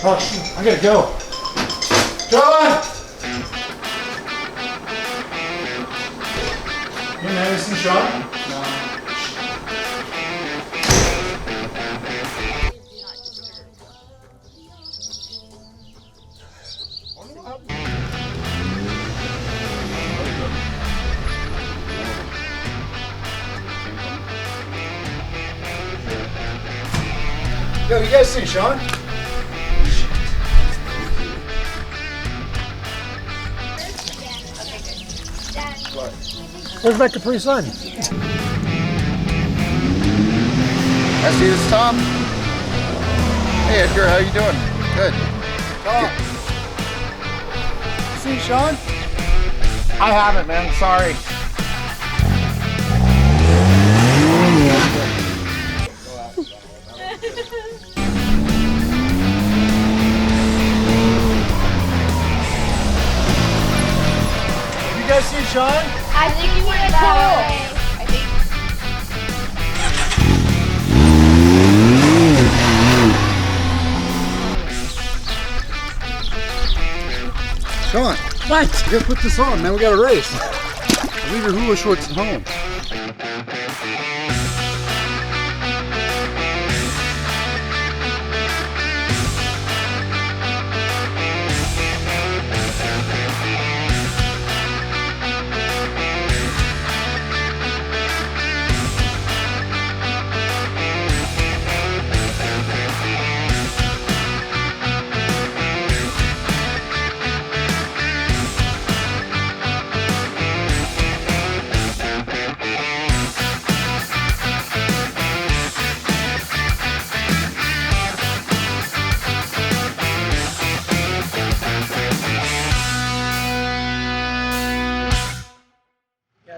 Oh, shoot, I gotta go. John! Hey man, you see Sean? No. Yo, you guys see Sean? Where's that Capri Sun? I see this Tom. Hey Edgar, how you doing? Good. Tom. See Sean? I haven't, man. Sorry. You guys see Sean? I think he went that way. I think. Sean, what? You gotta put this on, man. We got a race. Leave your hula shorts at home.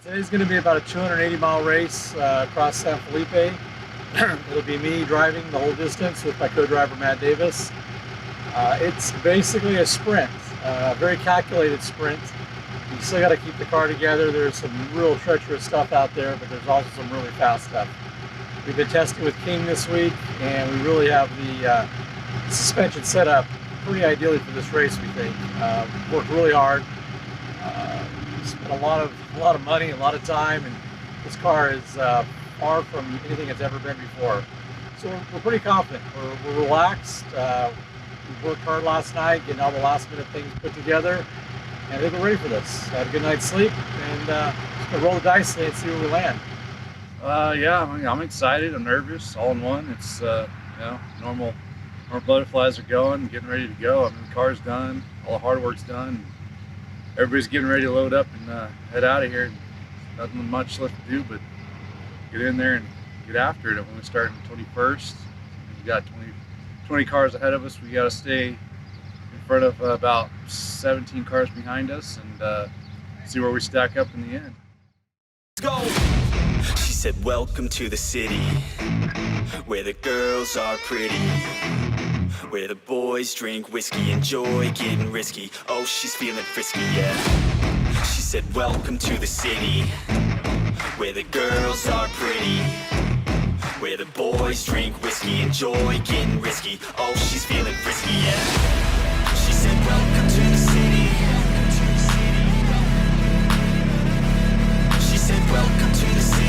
Today's going to be about a 280-mile race across San Felipe. It'll be me driving the whole distance with my co-driver Matt Davis. It's basically a sprint, a very calculated sprint. You still got to keep the car together. There's some real treacherous stuff out there, but there's also some really fast stuff. We've been testing with King this week, and we really have the suspension set up pretty ideally for this race, we think. Worked really hard. Spent a lot of money, a lot of time, and this car is far from anything it's ever been before. So we're pretty confident. We're relaxed. We worked hard last night, getting all the last minute things put together, and I think we're ready for this. Had a good night's sleep, and just gonna roll the dice today and see where we land. Yeah, I'm excited. I'm nervous. All in one. It's you know, normal butterflies are going, getting ready to go. I mean, the car's done. All the hard work's done. Everybody's getting ready to load up and head out of here. Nothing much left to do but get in there and get after it. When we start on the 21st, we got 20 cars ahead of us. We got to stay in front of about 17 cars behind us and see where we stack up in the end. Let's go! She said, welcome to the city, where the girls are pretty, where the boys drink whiskey, enjoy getting risky. Oh, she's feeling frisky, yeah. She said, welcome to the city, where the girls are pretty, where the boys drink whiskey, enjoy getting risky. Oh, she's feeling frisky, yeah. She said, welcome to the city. She said, welcome to the city.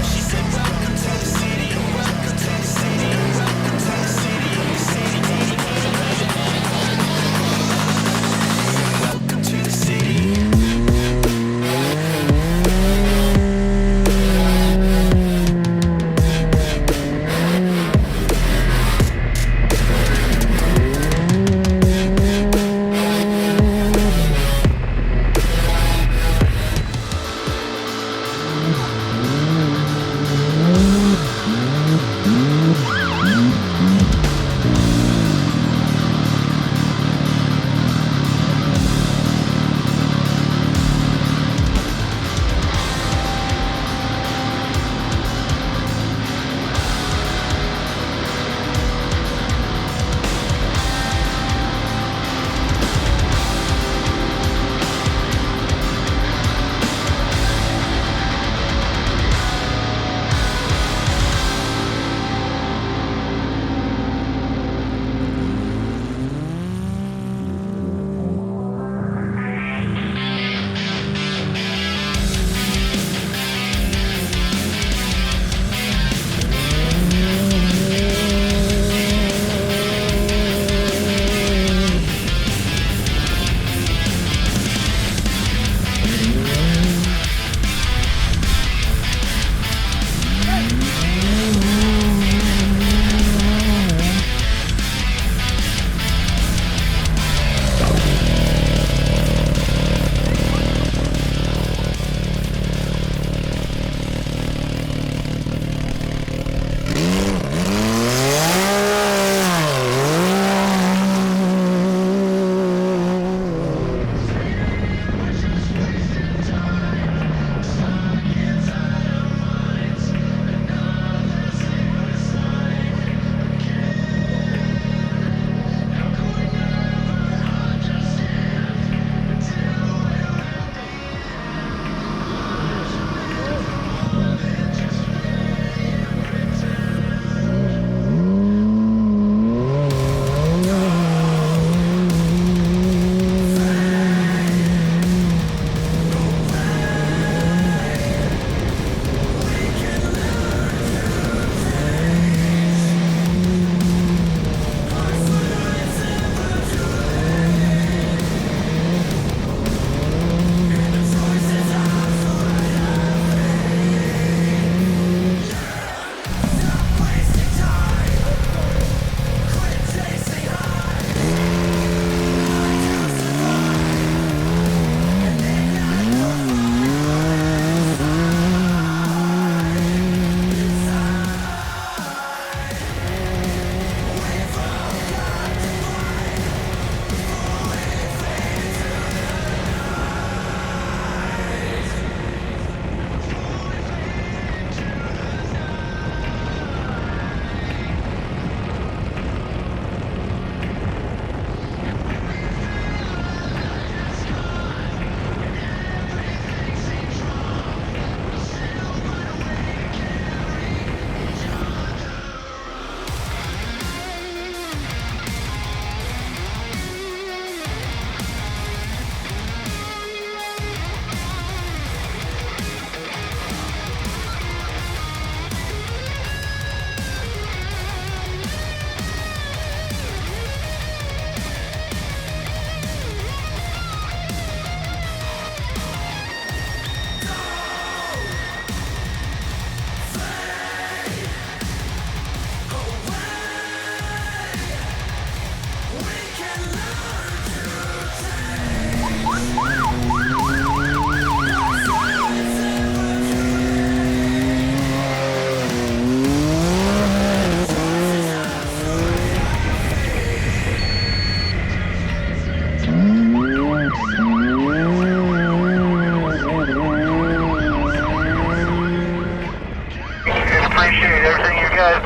She said, welcome to the city. Welcome to the city. Welcome to the city. Welcome to the city.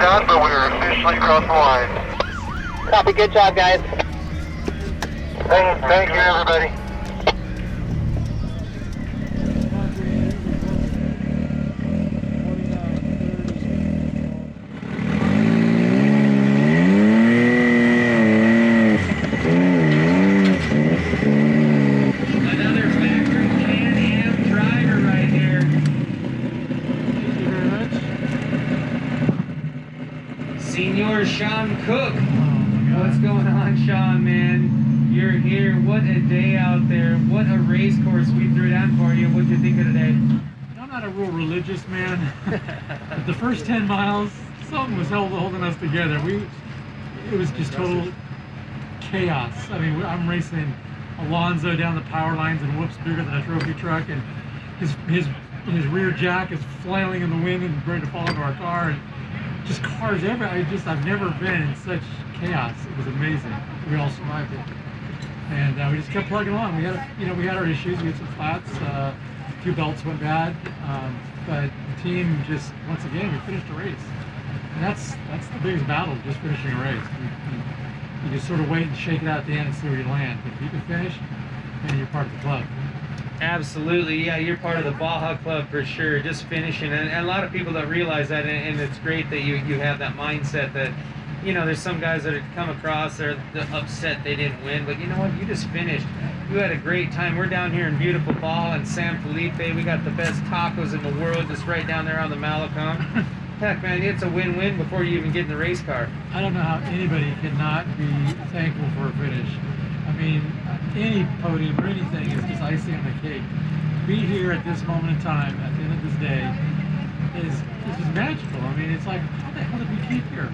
done, but we are officially across the line. Copy, good job, guys. Thank you, everybody. Another factory Can-Am driver right here. Thank you very much. Senior Sean Cook. Oh my God. What's going on, Sean, man? You're here. What a day out there. What a race course we threw down for you. What'd you think of today? I'm not a real religious man. The first 10 miles, something was holding us together. It was just total chaos. I mean, I'm racing Alonso down the power lines and whoops bigger than a trophy truck, and his rear jack is flailing in the wind and ready to fall into our car, and just cars everywhere. I've never been in such chaos. It was amazing. We all survived it, and we just kept plugging along. We had our issues. We had some flats. A few belts went bad, but the team just, once again, we finished a race, and that's the biggest battle, just finishing a race. You just sort of wait and shake it out at the end and see where you land. But if you can finish, then you're part of the club. Absolutely, yeah, you're part of the Baja Club for sure, just finishing. And a lot of people don't realize that, and it's great that you have that mindset that, you know, there's some guys that have come across, they're upset they didn't win, but you know what, you just finished. You had a great time. We're down here in beautiful Baja and San Felipe. We got the best tacos in the world just right down there on the Malecon. Heck, man, it's a win-win before you even get in the race car. I don't know how anybody cannot be thankful for a finish. I mean, any podium or anything is just icing on the cake. Be here at this moment in time, at the end of this day, is just magical. I mean, it's like, how the hell did we get here?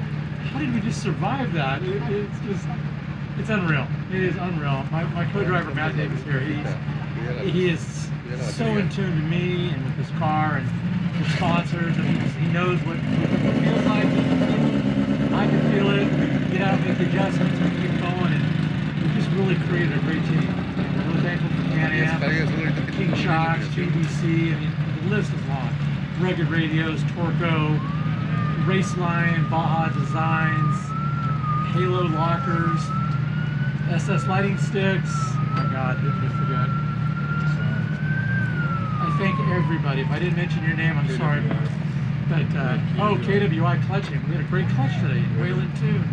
How did we just survive that? It's unreal. It is unreal. My co-driver Matt Davis here, he is so in tune to me and with his car and the sponsors, and he knows what it feels like. I can feel it. We get out, make the adjustments, we keep going, and we just really created a great team. And we're really thankful for Can-Am, King Shocks, GBC. I mean, the list is long. Rugged Radios, Torco, Raceline, Baja Designs, Halo Lockers, SS Lighting Sticks. Oh my God, didn't we forget? I thank everybody. If I didn't mention your name, I'm sorry. But, KWI Clutching. We had a great clutch today. Whalen Tune,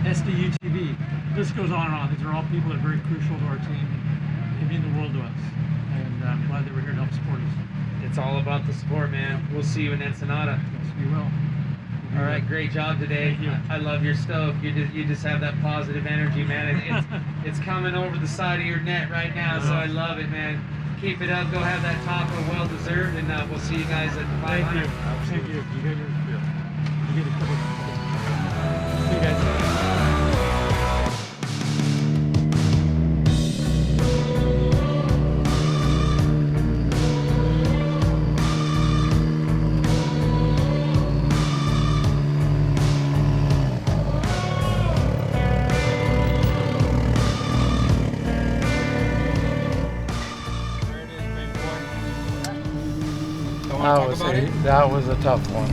SDUTV. This goes on and on. These are all people that are very crucial to our team. They mean the world to us. And I'm glad that we're here to help support us. It's all about the sport, man. We'll see you in Ensenada. Yes, we will. All right, great job today. Thank you. I love your stoke. You just have that positive energy, man. It's coming over the side of your net right now, so I love it, man. Keep it up. Go have that taco, well deserved, and we'll see you guys at the 500. Thank you. Thank you. You got your field. You get a couple. See you guys. That was a tough one.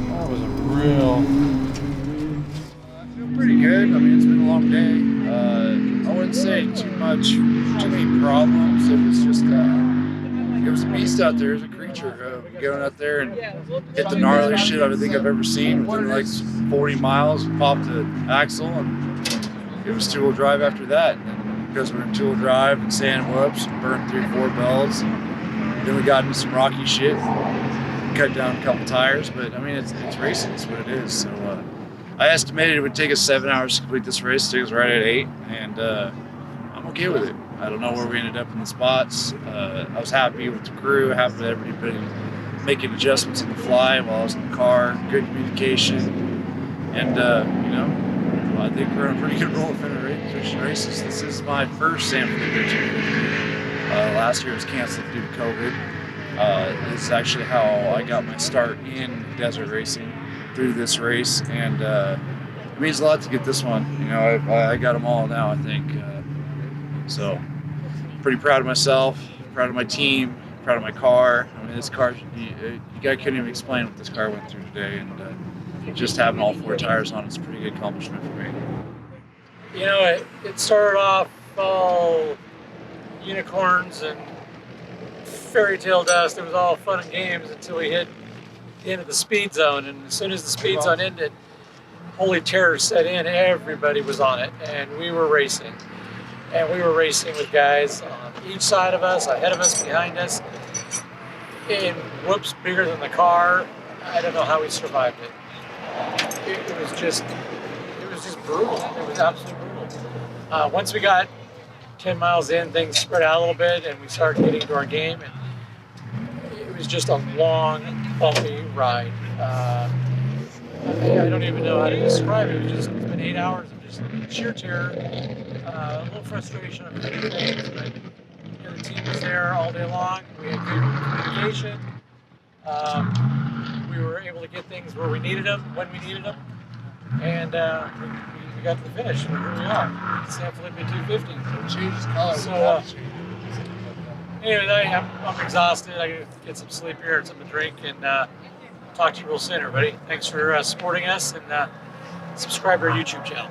That was a real. I feel pretty good. I mean, it's been a long day. I wouldn't say too many problems. It was just, it was a beast out there. It was a creature. Going out there and hit the gnarliest shit I think I've ever seen. Within like 40 miles, popped the axle, and it was two-wheel drive after that. And because we're in two-wheel drive and sand whoops, and burned 3-4 belts. Then we got into some rocky shit, cut down a couple tires, but I mean, it's racing, it's what it is. So I estimated it would take us 7 hours to complete this race. It took us right at 8, and I'm okay with it. I don't know where we ended up in the spots. I was happy with the crew, happy with everybody making adjustments on the fly while I was in the car, good communication, and you know, I think we're on a pretty good roll of finishing races. This is my first San Felipe 250. Last year was canceled due to COVID. This is actually how I got my start in desert racing, through this race, and it means a lot to get this one. You know, I got them all now, I think. So, pretty proud of myself, proud of my team, proud of my car. I mean, this car, I couldn't even explain what this car went through today, and just having all 4 tires on is a pretty good accomplishment for me. You know, it started off all unicorns and fairy tale dust. It was all fun and games until we hit the end of the speed zone. And as soon as the speed zone ended, holy terror set in. Everybody was on it, and we were racing. And we were racing with guys on each side of us, ahead of us, behind us, in whoops bigger than the car. I don't know how we survived it. It was just brutal. It was absolutely brutal. Once we got 10 miles in, things spread out a little bit, and we started getting into our game. And it was just a long, bumpy ride. I don't even know how to describe it. It's been 8 hours of just sheer terror, a little frustration on a few things, but you know, the team was there all day long. We had good communication. We were able to get things where we needed them, when we needed them, and we got to the finish. And here we are, San Felipe 250. So, anyway, I'm exhausted. I gotta get some sleep here and something to drink, and talk to you real soon, everybody. Thanks for supporting us, and subscribe to our YouTube channel.